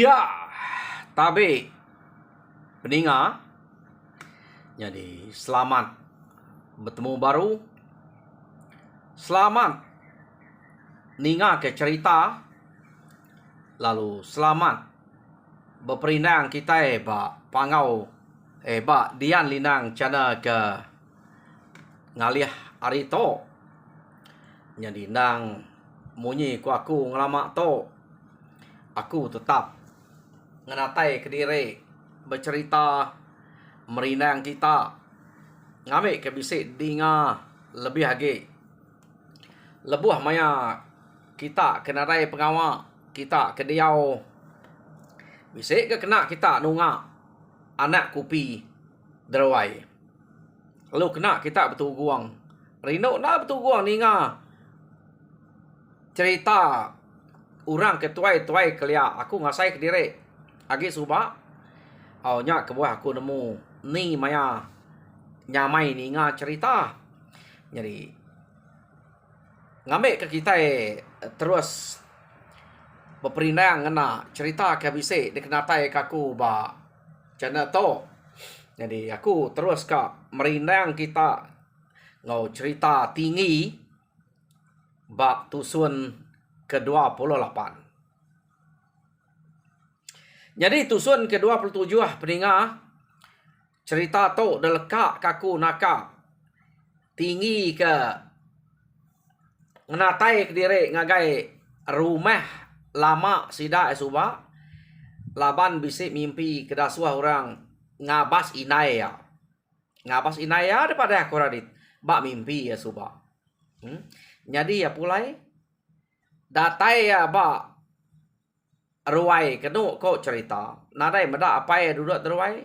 Ya, tapi peninga, jadi selamat bertemu baru, selamat ninga ke cerita, lalu selamat berperindang kita ba pangau ba dian linang cana ke ngalih arito, jadi nang munyi ku aku ngelamak to, aku tetap ngenatai ke diri bercerita merinang kita ngambil ke bisik dinga lebih lagi lebuh maya kita kena rai pengawak kita ke diau bisik ke kena kita nunga anak kupi derawai lalu kena kita betul guang rino na betul guang ninga cerita orang ke tuai kelia aku ngasai ke diri agi suba nya ke buah aku nemu ni maya nyamai ninga cerita jadi ngambil ke kita terus berperindang ngena cerita ke bisik dikenatai kaku ba cana to jadi aku terus ka merindang kita ngau cerita tinggi bab tusun ke-28. Jadi tusun ke-27 peninga cerita tu delekak kaku naka tinggi ke ngenatai ke diri ngagai rumah lama sida suba laban bisik mimpi kedasua orang ngabas inaya daripada aku radit bak mimpi ya suba jadi ya pulai datai ya bak ruai kenu kok cerita nadai meda apa ya duduk teruai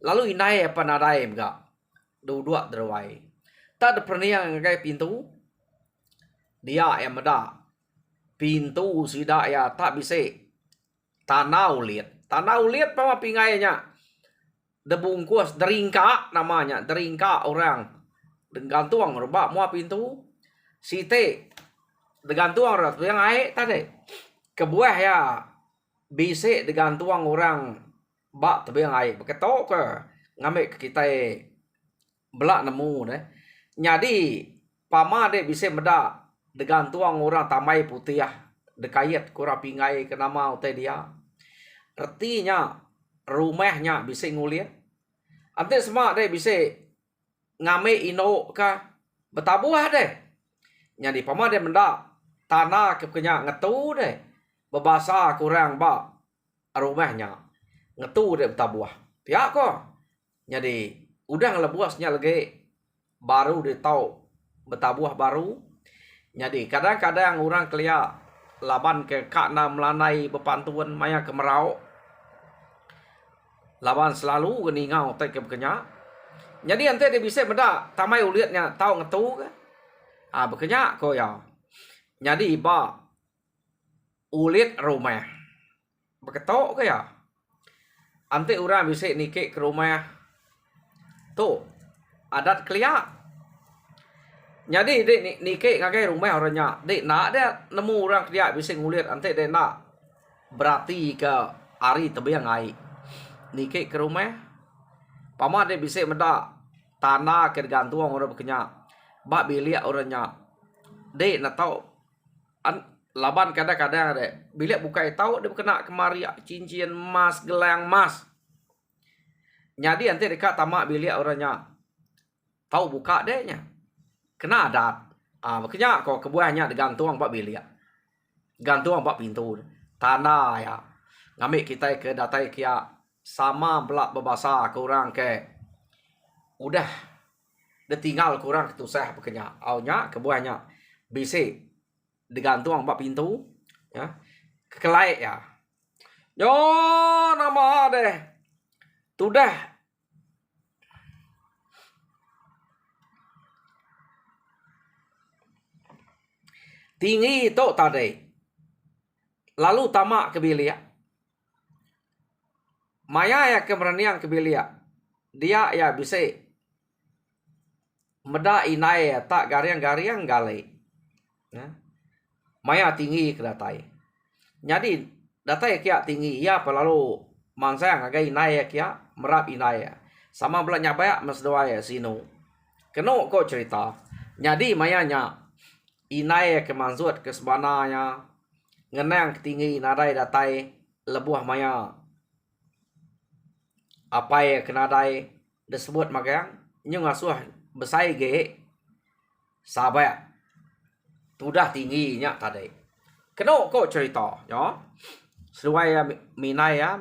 lalu inai apa nadai enggak duduk teruai tak ada perniang ngagai pintu dia yang meda pintu sida ya tak bisa tanau liat pama pingainya debungkus deringka namanya deringka orang degantuang rebak mua pintu site degantuang rat yang air tadi kebuah ya bisik degantuang orang bak tebing air beketok ke ngambil ke kita belak nemu deh jadi pama dek bisik meda degantuang orang tamai putih dekayat kurang pingai ke nama utai dia artinya rumahnya bisik nguliat ante semak dek bisik ngambil ino ka betabuah deh jadi pama dek meda tanah kekenyak ngetu deh bebasa kurang ba rumahnya ngetu dek betabuah pihak kok jadi udah ngelebuasnya lagi baru dia tahu betabuah baru jadi kadang-kadang orang kelia laban ke kakna melanai bepantuan maya ke merau laban selalu geningau tak ke berkenyak jadi ante dia bisa meda tamai uliatnya tahu ngetu ke berkenyak kok ya jadi ba ulit rumah beketok ke ya ante orang bisa nikik ke rumah tu adat kelia jadi dek nikik ngagai rumah orangnya dek nak dia nemu orang kelia bisa ngulit ante dia nak berarti ke hari tebing ai nikik ke rumah pama dia bisa meda tanah ke gantuang orang berkenyak bak bilik orangnya dek nak tahu laban kadang-kadang ada bilik buka tahu dia kena kemari cincin emas gelang emas jadi nanti dekat tamak bilik orangnya tahu buka dehnya kena adat makanya kok kebuahnya digantung bak bilik gantung bak pintu tanah ya ngambil kita ke datai kia sama belak berbahasa kurang ke udah ditinggal kurang ketusah bekenya aunya kebuahnya bisik digantung bak pintu ya kelai ya yo nama deh tudah tinggi tu tadi lalu tamak ke bilik maya ya keberanian ke bilik dia ya bisik meda inai tak gariang-gariang gali ya maya tinggi ke datai jadi datai kia tinggi ya pelalu mangsa ngagai inai ya kia merap inai ya. Sama belak nyabaya mesdoa ya sino. Keno ko cerita. Jadi mayanya inai ya ke manzut ke sebananya ngenang tinggi nadai datai lebuah maya apa ya kenadai disebut makanya nyung asuh besai ge sabaya tudah tingginya tadi. Keno ko cerita ya. Sesuai minai ya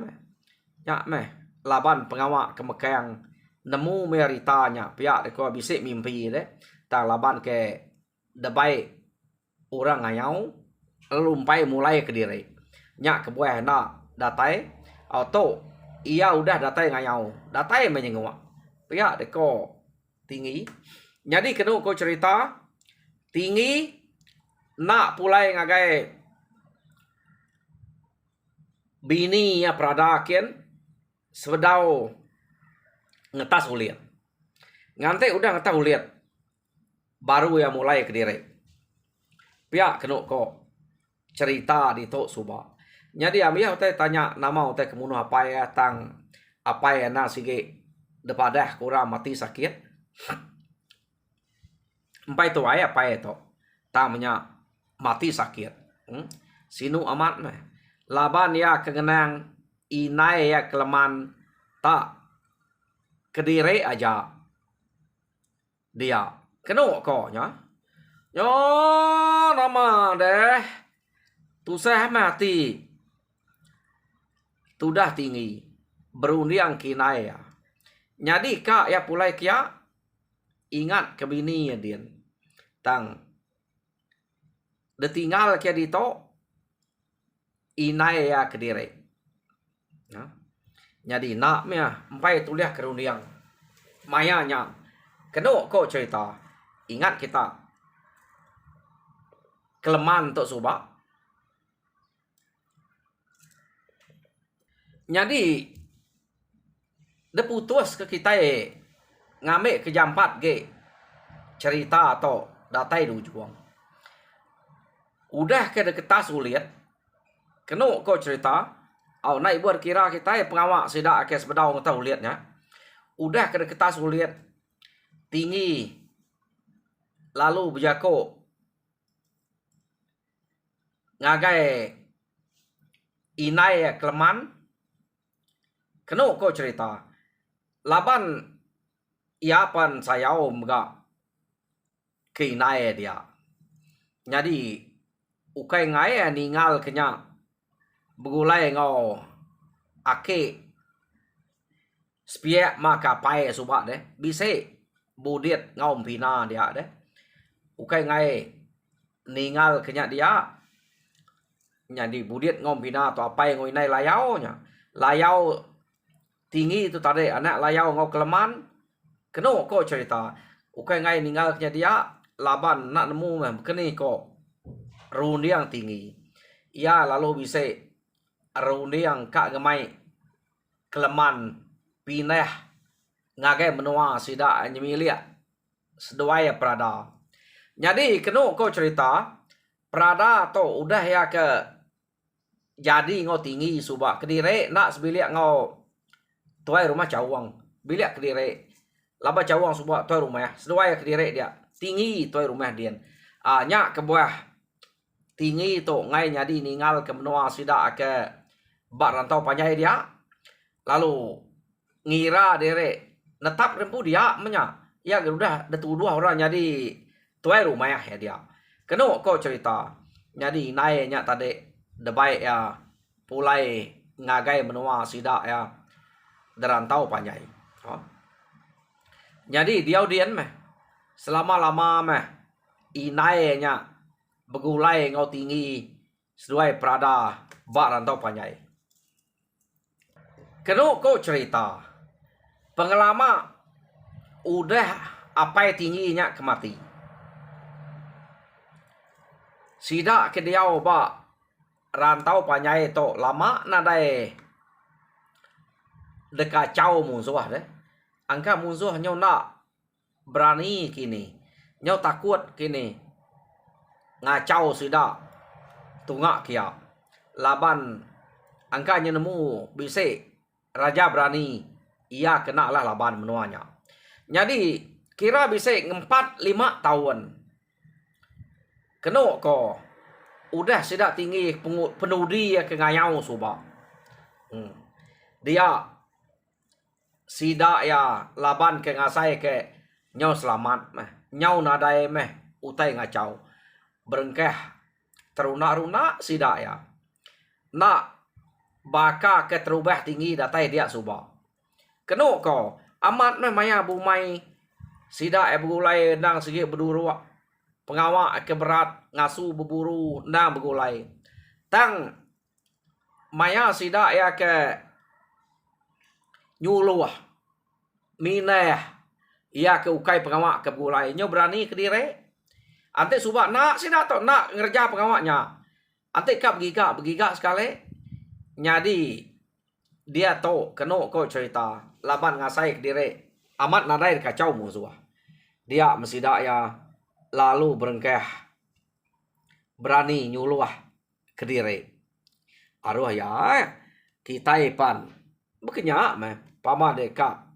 meh laban pengawak kemekang nemu meritanya pihak deko bisik mimpi deh tang laban ke debai orang ngayau lumpai mulai ke diri nyak ke buah nak datai auto ia udah datai ngayau datai menyengua pihak deko tinggi jadi kena ko cerita tinggi nak pulai ngagai bini ya pradakin sedau ngetas uliat. Ngante udah ngetas uliat. Baru ya mulai ke diri. Pihak kena kok cerita di tok suba. Jadi ambil hotel tanya nama hotel kemunuh apa ya tang apa ya na sige depadah kurang mati sakit. Empai tu ayah apa ya to. Tamanya mati sakit. Sinu amat meh. Laban ya kengenang inai ya keleman tak kediri aja dia kena kok nya yo nama deh tusah mati tudah tinggi berundiang kinai ya jadi kak ya pulai kia ingat ke bini ya dia tang detinggal kia dito inai ya kediri ya. Jadi nak mea empai tuliah kerundiang mayanya kena kok cerita ingat kita keleman tok subak jadi de putus ke kita ngambil ke jampat ge cerita atau datai du juang udah ke deketas uliat kena kok cerita au naik buat kira kita pengawak sidak ke sebedau ngetahu liatnya udah ke deketas uliat tinggi lalu berjako ngagai inai ya keleman kena kok cerita laban iapan sayau mga ke inai dia jadi ukai ngai ningal kenya begulai ngau ake spia maka pai subak deh bisa budiet ngau pina dia deh ukai ngai ningal kenya dia jadi budiet ngau pina atau apa yang ngoi nai layau nya layau tinggi itu tadi anak layau ngau keleman kena kok cerita ukai ngai ningal kenya dia laban nak nemu meh keni kok rundiang tinggi ia lalu bisa rundiang kak gemai keleman pinah ngagai menua sida nyemilia seduai prada jadi kena kau cerita prada to udah ya ke jadi ngau tinggi subak kediri nak sebilik ngau tuai rumah cawang bilik kediri laba cawang subak tuai rumah seduai kediri dia tinggi tuai rumah dia nyak ke buah tinggi to ngai jadi ningal ke menua sida ke bak rantau panjai dia lalu ngira dere netap rempu dia menya ya udah dua orang jadi tuai rumah ya dia kena kau cerita jadi naiknya tadi debai ya pulai ngagai menua sida ya derantau panjai jadi dia udian meh selama lama meh inainya begulai ngau tinggi sesuai prada bak rantau panjai kena kau cerita pengalaman udah apa tingginya kemati sida ke dia ba rantau panjai to lama nadai dekacau musuh deh angka musuh nyau nak berani kini nyau takut kini ngacau sida tungak kia laban angkanya nemu bisik raja berani ia kena lah laban menuanya. Jadi kira bisik 4-5 tahun. Kena ko udah sidak tinggi penudi ke ngayau suba. Dia sidak ya laban ke ngasai ke nyau selamat meh. Nyau nadai meh utai ngacau. Berengkeh teruna-runa sidak ya. Nak baka ke terubah tinggi datai dia suba. Kena ko amat meh maya bumai sidak bergulai nang segi berduru pengawak ke berat ngasu berburu nang bergulai. Tang maya sidak ya ke nyuluh mineh ia ke ukai pengawak ke bergulai. Nyo berani ke dire. Ante suba nak sidak to nak ngerja pengawaknya. Ante kap begigak sekali. Jadi dia to kena ko cerita laban ngasai ke dire amat nadai kacau musuh. Dia mesidak ya lalu berengkeh berani nyuluh ke dire. Aruh ya kita ipan berkenyak meh pama deka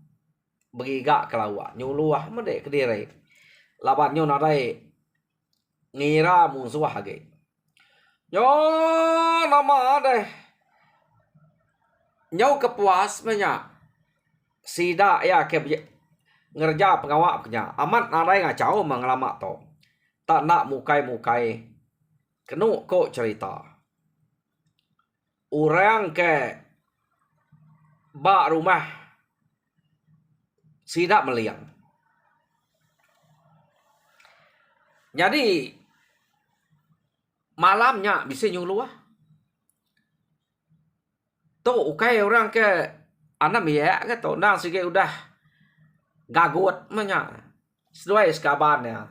begigak ke lawa nyuluh mede ke dire. Laban nyo nadai ngira musuh hage. Yo nama deh. Nyau kepuas banyak sida ya ke ngerja pengawak punya amat nadai ngacau mengelama to tak nak mukai kenu ko cerita orang ke bak rumah sida meliang. Jadi malamnya bisa nyuluh to ukai orang ke anak ya ke to nang sige udah gagut menya sesuai sekaban ya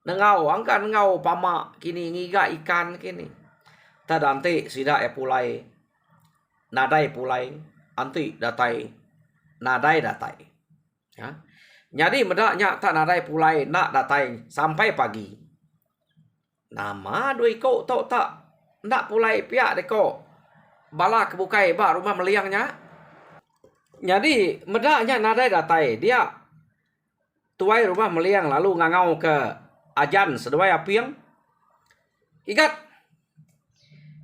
nengau angkan ngau pama kini ngiga ikan kini tadante sida pulai nadai pulai anti datai nadai ya. Jadi medaknya tak nadai pulai nak datai sampai pagi nama doi ko to tak nak pulai pihak deko bala kebukai ba rumah meliangnya. Jadi medaknya nadai datai dia tuai rumah meliang lalu ngangau ke ajan seduai apiang ikat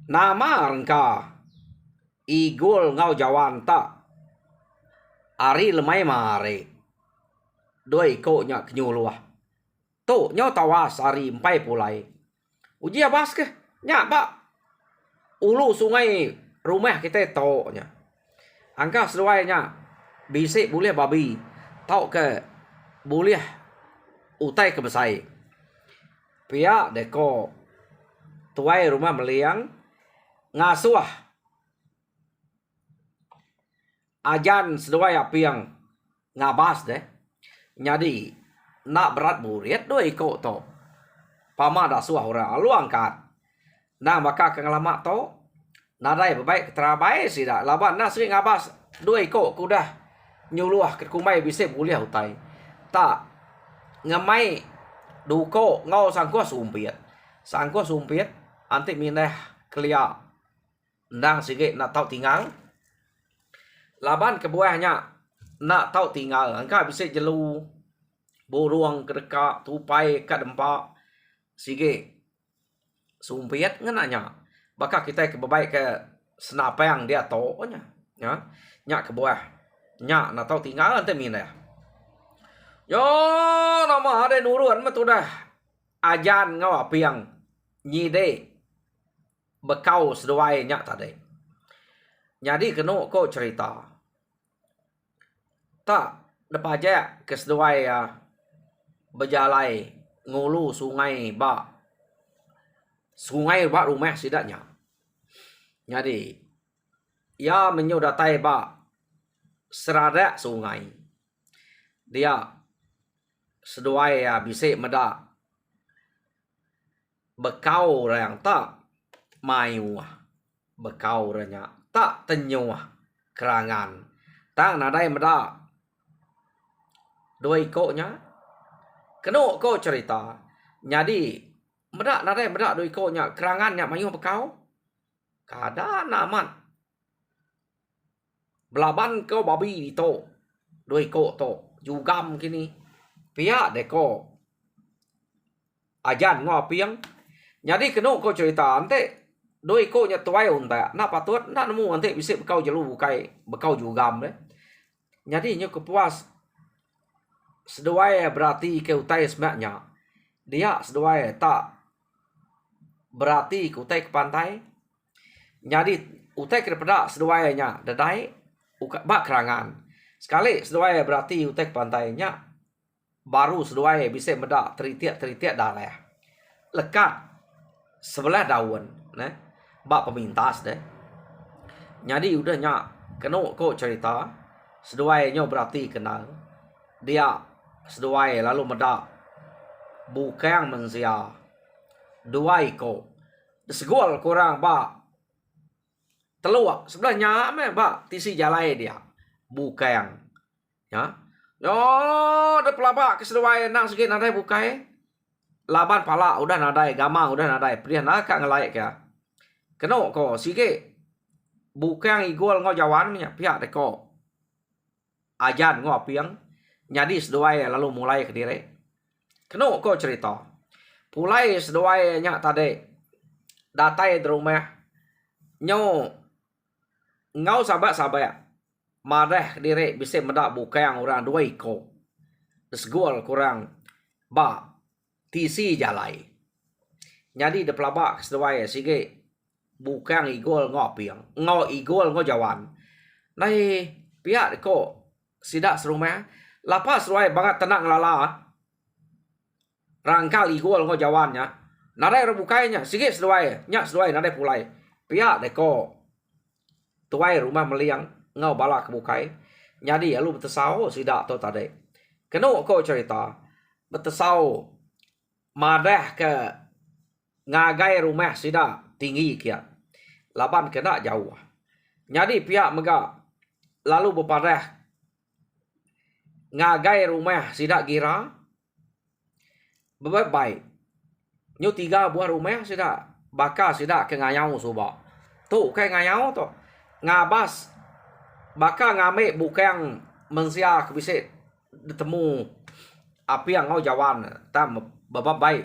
nama rengka igul ngau jawan tak ari lemai mare doi ko nya kenyuluah to nyo tawas ari empai pulai uji abas ke nya ba ulu sungai rumah kita to nya angka seduai nya bisik boleh babi tau ke boleh utai ke besai pihak deko tuai rumah meliang ngasuh ajan seduai apiang ngabas deh. Jadi nak berat burit doi ko to pama dah suah orang lu angkat nah maka kengelama to nadai baik terabai sida laban nah sering ngabas doi ko kudah nyuluh ke kumai bisa boleh utai tak ngemai duko ngau sangko sumpit anti mineh kelia ndang sige nak tau tinggal laban kebuahnya nak tau tinggal angka bisa jelu burung kedeka tupai kat dempak sige sumpit ngenanya bakal kita kebaik ke senapang dia to nya ya nyak kebuah nyak nak tau tinggal anti mineh yo nama ada nurun mah tu dah ajan ngau apiang nyide bekau seduai nyak tadi. Jadi kena ko cerita tak depa aja ke seduai ya berjalai ngulu sungai ba rumah sidaknya. Jadi ya menyudatai ba serada sungai dia seduai ya bisik meda bekau yang tak mayu bekau ranya tak tenyu kerangan tang nadai meda doi ko nya kena ko cerita jadi meda nadai meda doi ko nya kerangan nya mayu bekau kada naman belaban kau babi to doi ko to jugam kini pihak deko ajan ngo piang jadi keno ko cerita ante doi ko nya tuai unta na patut na nemu ante bisa bekau jelu bukai bekau jugam deh jadi nyo kepuas seduai berarti ke utai sebenarnya dia seduai tak berarti ke utai ke pantai jadi utai ke pedak seduainya dadai bak kerangan sekali seduai berarti utai ke pantainya baru seduai bisa medak teritiak darah lekat sebelah daun nah bak pemintas deh jadi udah nyak keno ko cerita seduainya berarti kenal dia seduai lalu medak bukan mensia dua iko segol kurang bak teluak sebelahnya me bak tisi jalai dia bukan ya yo de pelabak ke seduai nang sikit nadai bukai laban pala udah nadai gamang udah nadai prian akak ngelai ke keno ko sikit bukan igol ngo jawan nya pihak deko ajan ngo piang jadi seduai lalu mulai ke diri keno ko cerita pulai seduai nya tadi datai di rumah nyo ngau sabat marah ke diri bisa medak bukan orang dua iko segol kurang ba tisi jalai jadi de pelabak seduai sikit bukan igol ngo piang ngo igol ngo jawan nai pihak ko sidak serumah lapas ruai banget tenang lala rangkal igol ngo jawannya nadai rebukainya sikit seduai nyak seduai nadai pulai pihak deko tuai rumah meliang ngau balak bukai jadi lu betesau sidak to tadi keno ko cerita betesau madah ke ngagai rumah sidak tinggi kia laban kena jauh jadi pihak mega lalu berpadah ngagai rumah sidak gira baik nyu 3 buah rumah sidak baka sidak ke ngayau suba tu kai ngayau tu ngabas baka ngame bukan mensia ke bisa ditemu api yang ngau jawan tam babab baik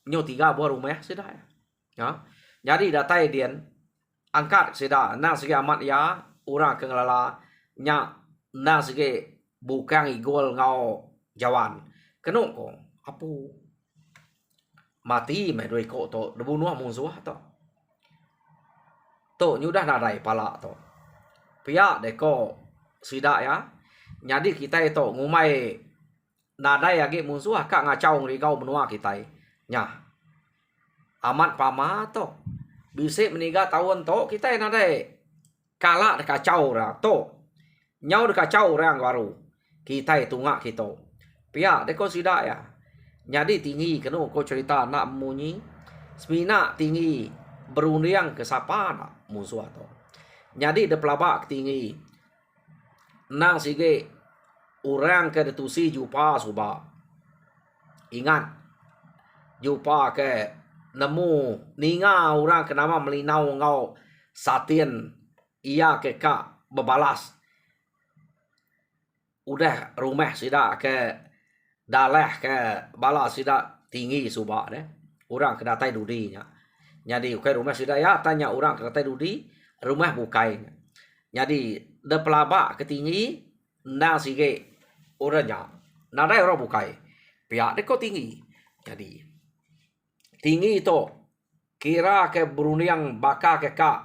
nyu 3 buah rumah sidak ya jadi datai dian angkat sidak nang segi amat ya orang ke ngelala nya nang segi bukan igol ngau jawan keno ko apu mati me doi ko to debunuh musuh to nyudah nadai pala to pihak deko sidak ya jadi kita itu ngumai nadai age musuh kak ngacau ngigau menua kita nya amat pama to bisa meniga tahun to kita nadai kalah kacau orang to nyau kacau orang baru kita itu ngak kita pihak deko sidak ya jadi tinggi kena ko cerita nak munyi semina tinggi berundang ke sapa nak musuh to jadi de pelabak tinggi nang sige orang ke detusi jupa suba ingat jupa ke nemu ninga orang ke nama melinau ngau satien ia ke kak bebalas udah rumah sida ke dalah ke balas sida tinggi suba deh orang ke datai dudinya jadi ke rumah sida ya tanya orang ke datai dudi rumah bukai jadi de pelabak ke tinggi na sige orangnya nadai orang bukai pihak de ko tinggi jadi tinggi itu kira ke beruniang baka ke kak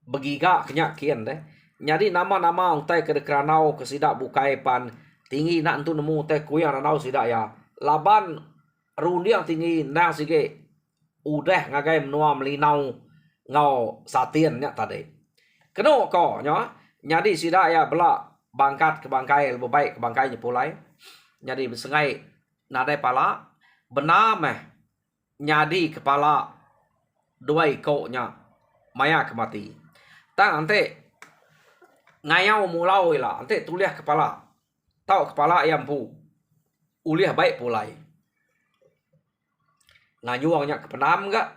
begiga kenyak kian deh jadi nama-nama untai ke dekranau ke sidak bukai pan tinggi nak entu nemu teh kuyang ranau sidak ya laban rundiang tinggi na sige udah ngagai menua melinau ngau satien nya tadi keno ko nya jadi sidak ya belak bangkat ke bangkai lebih baik ke bangkainya pulai jadi bersengai nadai pala benar meh nyadi kepala dua ikoknya maya kemati tang ante ngayau mulau lah ante tuliah kepala tahu kepala ayam pu uliah baik pulai nganyuangnya kepenam enggak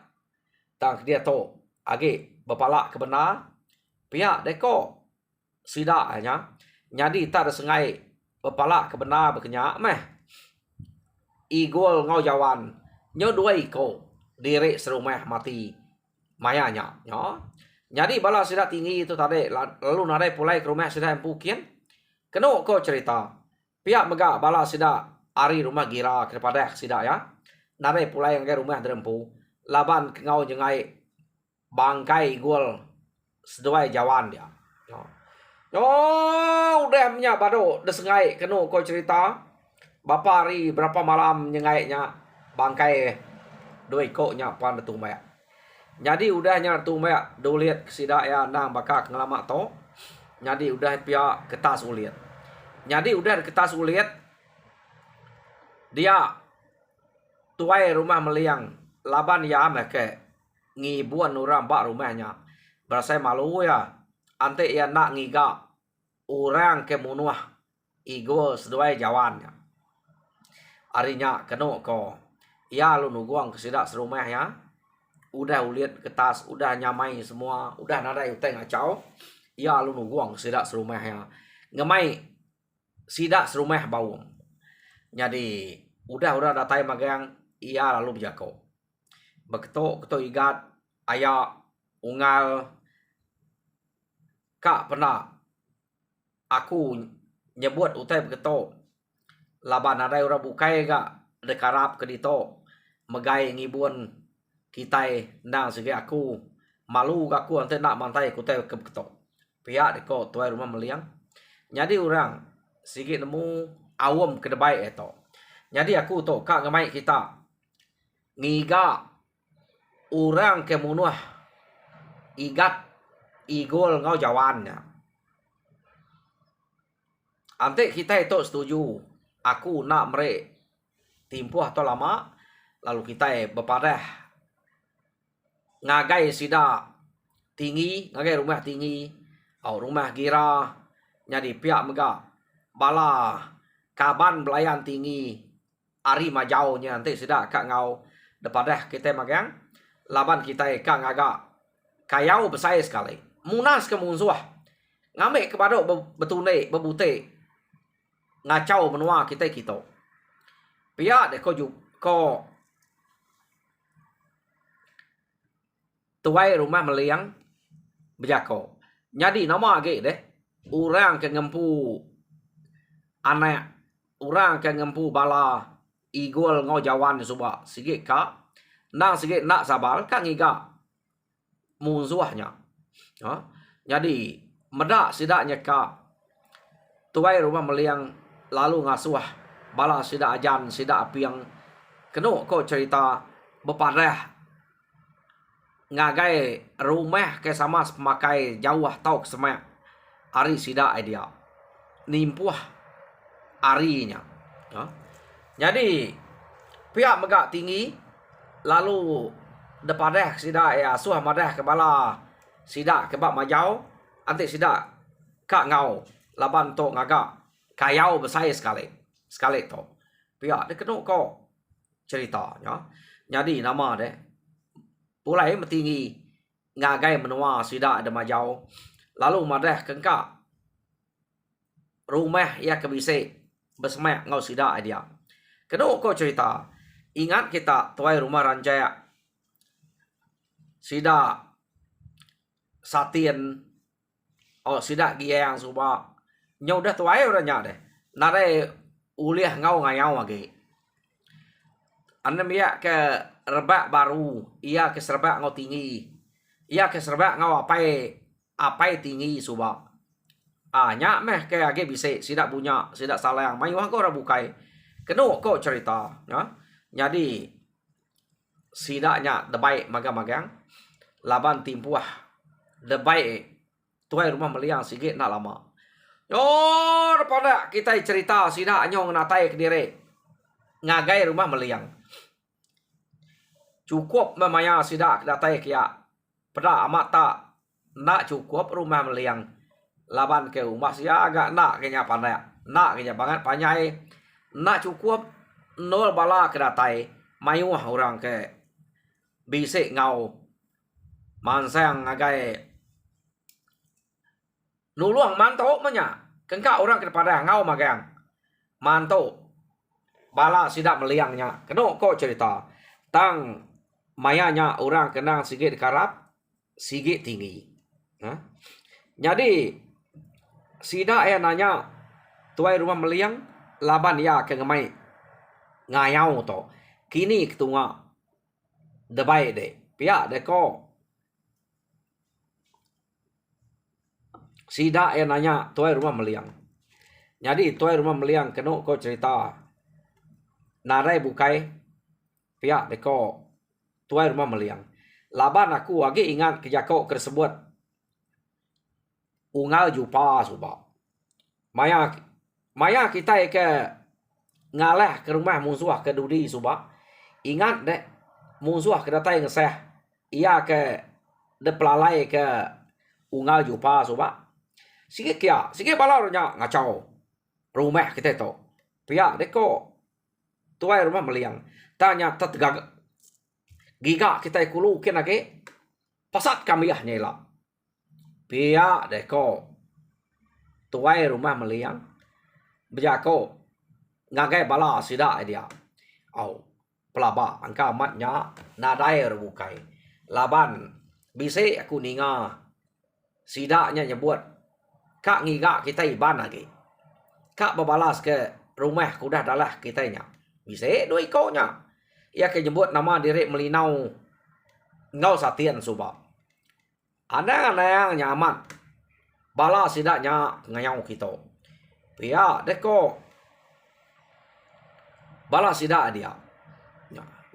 tang dia to age bapala kebenar pihak deko sida nya. Jadi tak ada sengai bepala kebenar berkenyak meh. Igol ngau jawan. Nyo dua iko diri serumah mati mayanya. Ya. Jadi bala sida tinggi itu tadi lalu nadai pulai ke rumah sida empukian. Keno ko cerita. Pihak mega bala sida ari rumah gira kepada sida ya. Nadai pulai yang rumah derempu. Laban ngau jengai bangkai igol seduai jawan dia. Ya. Oh, udah nya bado desengai kenu ko cerita. Bapa hari berapa malam nyengainya bangkai dua ikoknya pan tu mek. Jadi udahnya tu mek dulit sida ya nang bakak ngelamak to. Jadi udah pia ketas ulit. Jadi udah ketas ulit dia tuai rumah meliang laban ya ke ngibuan orang bak rumahnya. Berasa malu ya. Ante ya nak ngiga orang ke munuah igo seduai jawannya. Arinya keno ko. Ya lu nuguang ke sidak serumah ya. Udah uliat ketas, udah nyamai semua, udah nada uteng ngacau. Ya lu nuguang ke sidak serumah ya. Ngemai sidak serumah bau. Jadi udah datai magang ia lalu berjako. Beketok ketok igat ayah ungal kak pernah aku nyebut utai beketok laban ada orang bukai gak dekarap ke dito megai ngibun kitai nang segi aku malu aku ante nak mantai kutai ke beketok pihak deko tuai rumah meliang jadi orang sigi nemu awam ke debai eto jadi aku to kak ngemai kita ngiga orang ke munuah igat igol ngau jawannya. Ante kita itu setuju. Aku nak merek timpuh atau lama. Lalu kita berpadah. Ngagai sida tinggi. Ngagai rumah tinggi. Atau rumah gira. Jadi pihak mega. Bala kaban belayan tinggi. Ari majaunya. Nanti sida kak ngau. Depadah kita magang. Laban kita kak ngagak. Kayau besar sekali. Munas ke munsuah. Ngambil kepada betune bebute. Ngacau menua kita. Pihak dek ko tuai rumah meliang berjako. Jadi nama age deh. Orang ke ngempu anak. Orang ke ngempu bala igol ngau jawan subak. Sikit kak. Nang sikit nak sabar kak ngiga munsuahnya. Ha? Jadi medak sidaknya kak tuai rumah meliang lalu ngasuh bala sidak ajan sidak api yang keno ko cerita bepadah ngagai rumah ke sama pemakai jauh tau ke semak ari sidak dia nimpuah arinya. Ha? Jadi pihak megak tinggi lalu depadah sidak ya suah madah ke bala sidak kebab majau antik sidak kak ngau laban to ngagak kayau besar sekali to pihak dia kena ko cerita ya. Jadi nama deh pulai tinggi ngagai menua sidak ada majau lalu madah kengkak rumah ya kebisik bersemak ngau sidak dia kena ko cerita. Ingat kita tuai rumah ranjaya sidak satien oh sidak giang suba nyau dah tuai orangnya deh nare uliah ngau ngayau lagi anda biak ke rebak baru ia ke serbak ngau tinggi ia ke serbak ngau apai tinggi suba nyak meh ke age bisa sidak punya sidak salayang mayu ko ora bukai keno ko cerita ya. Jadi sidaknya debai magang-magang laban timpuah debai tuai rumah meliang sikit nak lama. Yo pada kita cerita sidaknya nganatai ke diri ngagai rumah meliang. Cukup memaya sidak datai kia pada amat tak nak cukup rumah meliang laban ke rumah sia agak nak kenya pandai nak kenya banget panyai nak cukup nol bala ke datai mayuah orang ke bisik ngau mansang ngagai nuluang manto menya. Kengka orang kepada ngau magang. Manto. Bala sidak meliangnya. Kena kok cerita. Tang mayanya orang kenang sigit karap. Sigit tinggi. Jadi sidak nanya. Tuai rumah meliang. Laban ya ke ngemai. Ngayau to. Kini ketunga. Debai de. Pihak de ko. Sidak nanya. Tuai rumah meliang. Jadi tuai rumah meliang. Kena ko cerita. Narai bukai. Pihak de ko. Tuai rumah meliang. Laban aku lagi ingat kejako tersebut. Ungal jupa subak. Maya kita ke ngalah ke rumah musuh ke dudi subak. Ingat dek musuh ke datai ngeseh. Ia ke de pelalai ke ungal jupa subak. Sikit kia, sikit balarnya ngacau. Rumah kita itu. Pihak dek ko tuai rumah meliang. Tanya tetgag giga kita kulu kena ke pasat kami ya nyela. Pihak dek ko tuai rumah meliang. Bejako ngagai bala sida dia. Au pelaba angka matnya nadai rebukai. Laban bise aku ninga sidaknya nyebut kak ngiga kita iban lagi. Kak babalas ke rumah kudah dalah kitanya. Bise dua ikonya. Ia ke nyebut nama diri melinau ngau satian subak. Ada yang nyaman. Bala sidaknya ngayau kita. Ya, deko bala sida dia.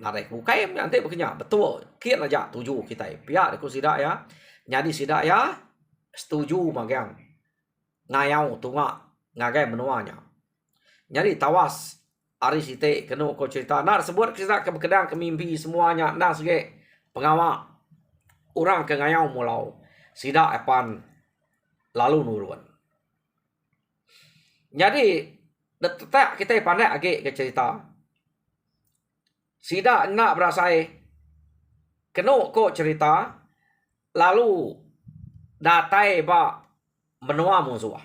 Narai bukai nanti begini betul. Kian aja tuju kita. Pihak deko sida ya. Jadi sida ya setuju magang. Ngayau tunga ngagai menuanya. Jadi tawas ari site kena ko cerita nar sebut kita ke bekedang ke mimpi semuanya nah sebagai pengawal orang ke ngayau mulau. Sida epan lalu nurun. Jadi detak kita pandai agak ke cerita. Sida nak berasai kena ko cerita lalu datai ba menua musuh.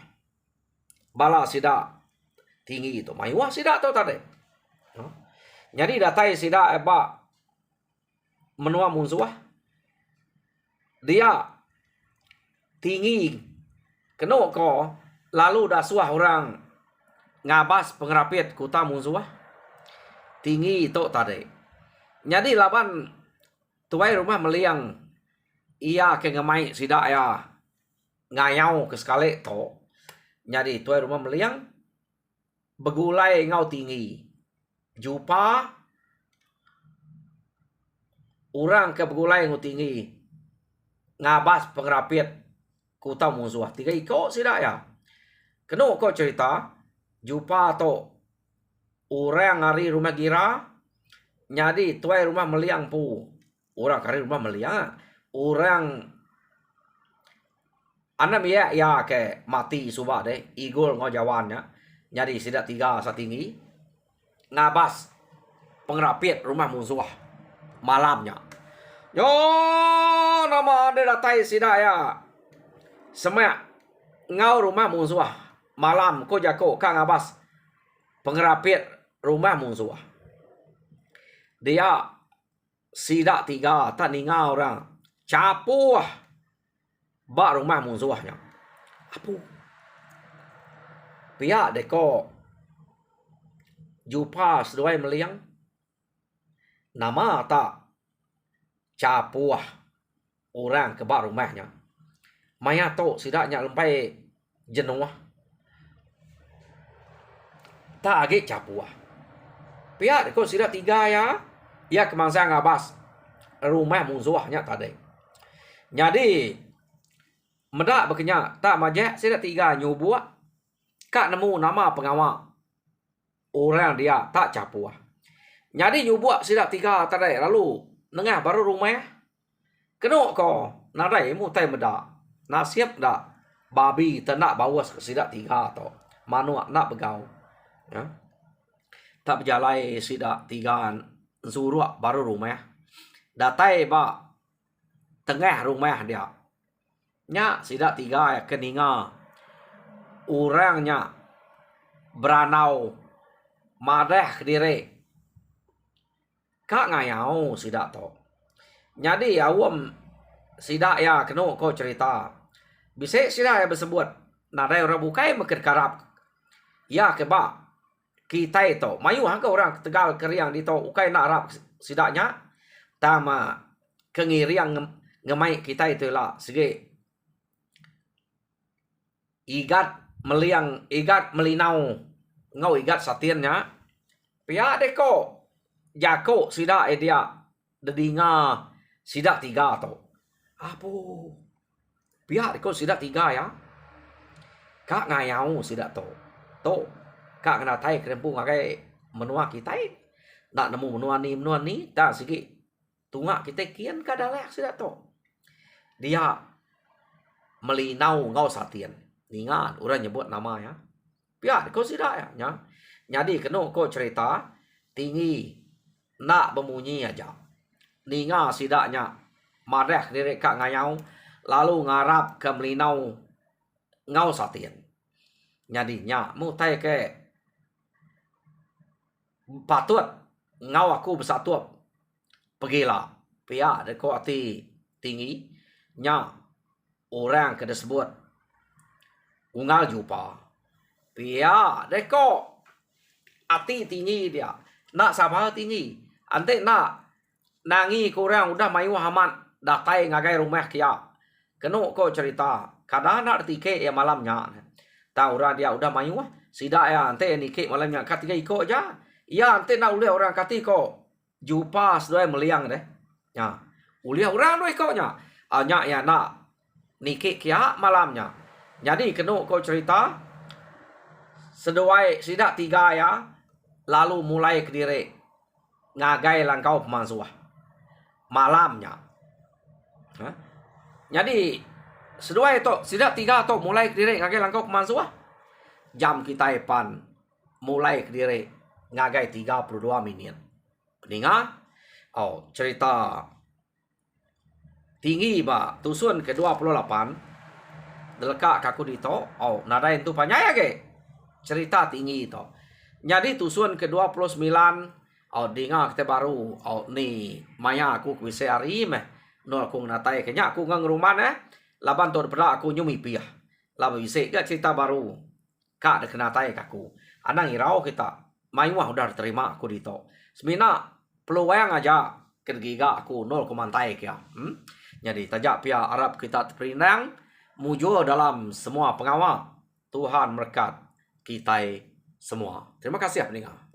Bala sida tinggi itu. Mayuah sida tu tadi. Jadi datai sida ba menua musuh. Dia tinggi kena ko lalu dasuah orang ngabas pengerapit kuta musuh. Tinggi itu tadi. Jadi laban tuai rumah meliang. Ia ke ngemai sida ya. Ngayau ke sekali to. Jadi tuai rumah meliang. Begulai ngau tinggi. Jupa. Orang ke begulai ngau tinggi. Ngabas pengerapit kuta musuh. Tiga iko sida ya. Kena kau cerita, jupa to orang hari rumah gira, jadi tuai rumah meliang pu, orang kari rumah meliang, orang anak ya ke mati subah deh, igol ngojawannya, jadi sidak tiga satinggi, ngabas pengerapit rumah musuh malamnya. Yo nama ada datai sidak ya, semak ngau rumah musuh. Malam ko jako kang abas pengerapit rumah musuh. Dia sidak tiga taninga orang capu ba rumah musuhnya. Apu. Pihak deko jupa seduai meliang. Nama tak capu orang ke ba rumahnya. Maya to sidaknya lempai jenuh. Tak agak capuah. Pihak ko sidak tiga ya. Ia kemangsa ngabas rumah musuhnya tadi. Jadi medak berkenyak tak majak sidak tiga nyubuak. Kak nemu nama pengawal. Orang dia tak capuah. Jadi nyubuak sidak tiga tadi. Lalu nengah baru rumah. Kena ko nadai mu tai medak. Nasib dak babi tenak bawas ke sidak tiga to. Manu nak begau. Ya. Tak berjalai sidak tigaan suruh baru rumah. Datai ba tengah rumah dia. Nya sidak tiga keninga orangnya beranau madah kediri kak ngayau sidak to. Jadi awam sidak ya kena ko cerita. Bisa sidak ya bersebut nadai orang bukai mekir karap. Ya keba kita itu mayu hangka orang Tegal keriang di to ukai nak rap sidaknya tama kengiriang ngemai kita itu lah segi igat meliang igat melinau ngau igat satiannya pihak deko jako sidak dia dedinga sidak 3 to apo pihak deko sidak 3 ya kak ngayau sidak to kak kena tai kerempung ngagai menua kita nak nemu menua ni tak sigi tungak kita kian kadalek sidak to dia melinau ngau satian ingat orang nyebut nama ya pihak deko sidak ya jadi kena ko cerita tinggi nak bemunyi aja ninga sidaknya marah diri kak ngayau lalu ngarap ke melinau ngau satian nyadinya mutai ke patut ngau aku bersatu pergilah pihak deko ati tinggi nya orang ke disebut ungal jupa pihak deko ati tinggi dia nak sabar tinggi ante nak nangi kurang udah mayu hamat datai ngagai rumah kia kena ko cerita kadang nak tike ya malamnya tahu orang dia udah mayu sidak ya ante nike malamnya katiga iko aja ya ante nak uliah orang kati ko jupa sedoi meliang deh ya uliah orang doi ko nya anya ya nak nike kia malamnya jadi kena ko cerita sedoi sidak 3 ya lalu mulai ke diri ngagai langkau pemansuah malamnya. Jadi sedua itu sidak 3 to mulai ke diri ngagai langkau pemansuah jam kita epan mulai ke diri ngagai 32 minit. Peninga cerita tinggi ba tusun ke 28 deleka kaku dito nada itu panyaya ke cerita tinggi itu. Jadi tusun ke 29 dinga kita baru ni maya aku kuise hari meh no aku natai kenya aku ngang rumah laban tor pernah aku nyumi piah laban bisa ke cerita baru kak de kena tai kaku anang irau kita mayuah udah terima aku dito semina peluang aja kergiga aku nol kumantai kia jadi tajak pia Arab kita terperinang mujo dalam semua pengawal Tuhan berkat kita semua. Terima kasih ya pendengar.